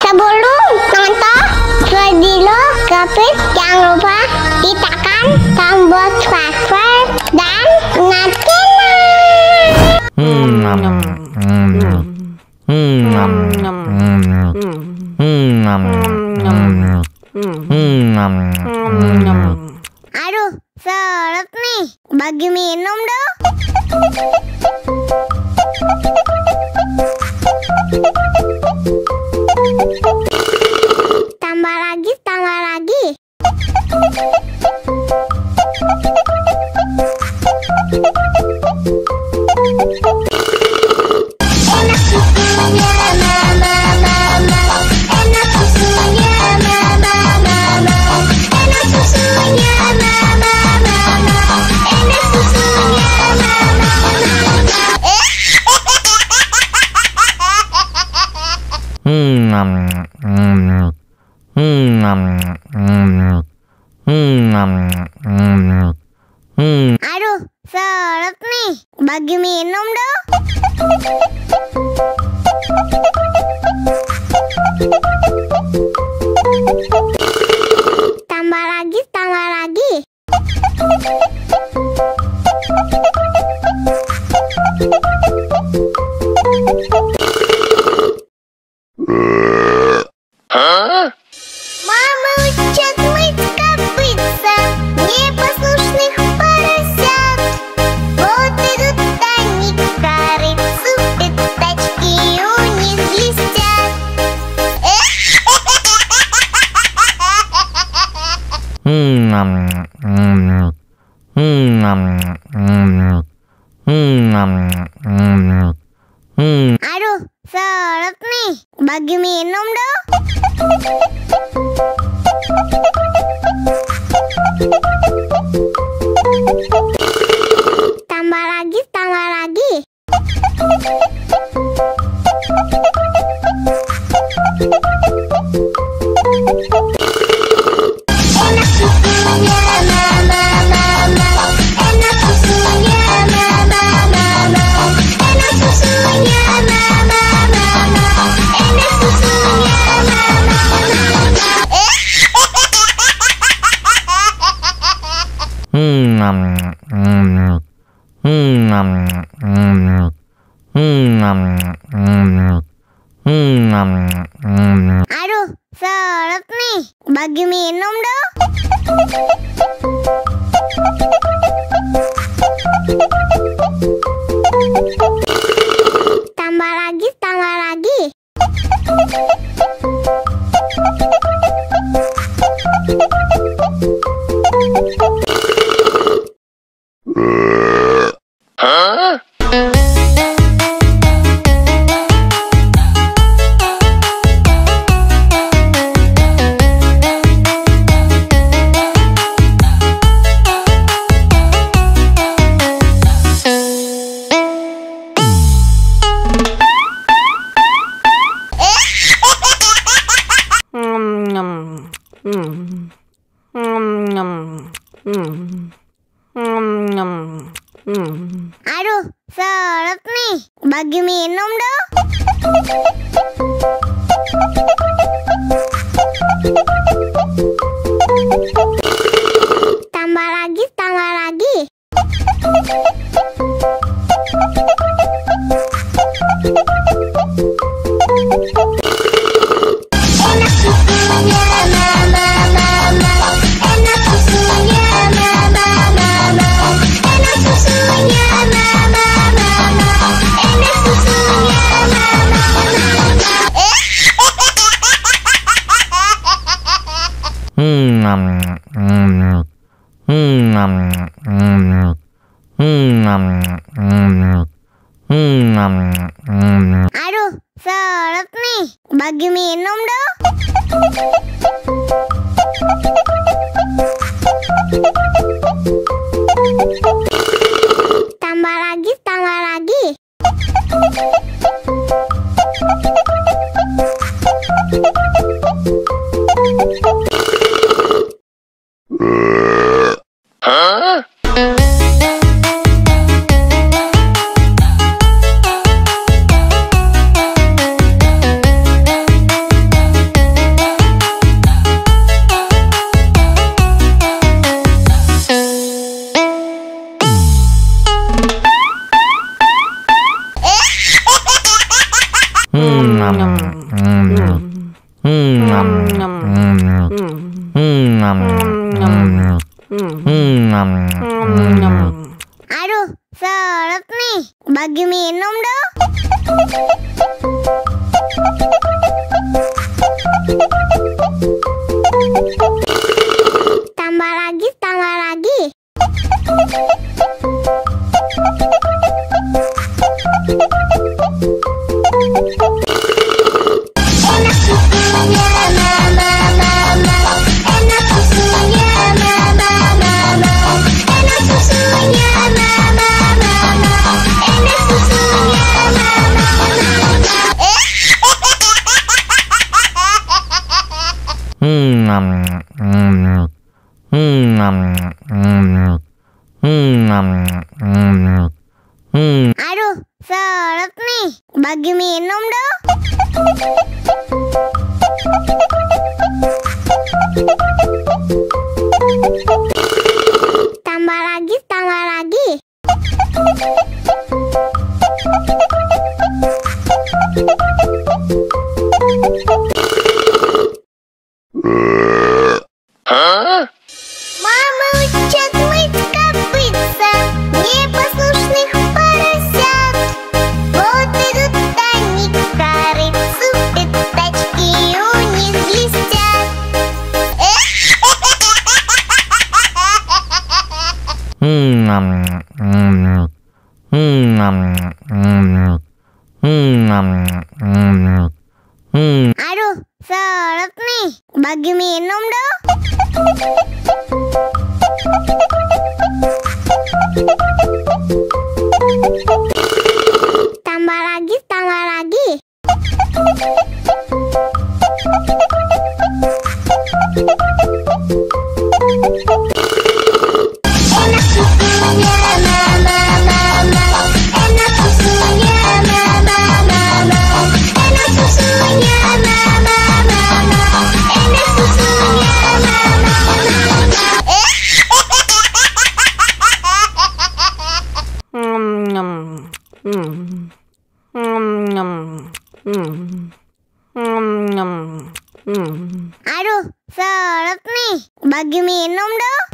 Sebelum nonton video Gapit, jangan lupa tekan tombol subscribe dan Aduh, seret nih. Bagi minum dong. Tambah lagi, tambah lagi. Enak susunya mama, enak susunya mama, enak susunya mama, enak susunya Aduh, seret nih. Bagi minum dong. Tambah lagi, tambah lagi. Мама учат мыть копытца, непослушных поросят. Вот идут они к корыцу, пятачки у них блестят. Aduh, seret nih. Bagi minum dong. Tambah lagi, tambah lagi. Enak susunya mama, enak susunya mama, enak susunya mama, enak susunya Aduh, seret nih. Bagi minum dong. Tambah lagi, tambah lagi. Aduh, seret nih. Bagi minum dong. Tambah lagi, tambah lagi. Enak susunya mama, enak susunya mama, enak susunya mama, enak susunya mama. Aduh, seret nih. Bagi minum dong. Tambah lagi, tambah lagi. Aduh, seret nih. Bagi minum dong. Tambah lagi, tambah lagi. Enak susunya mama, enak susunya mama, enak susunya mama, enak susunya mama. Aduh, seret nih. Bagi minum dong. Tambah lagi, tambah lagi. Мама учат мыть копытца непослушных поросят. Вот идут они к корыцу, пятачки у них блестят. Aduh, seret nih. Bagi minum dong. Tambah lagi, tambah lagi. Enak susunya mama, enak susunya mama, enak susunya mama, enak susunya mama. Aduh, seret nih. Bagi minum dong.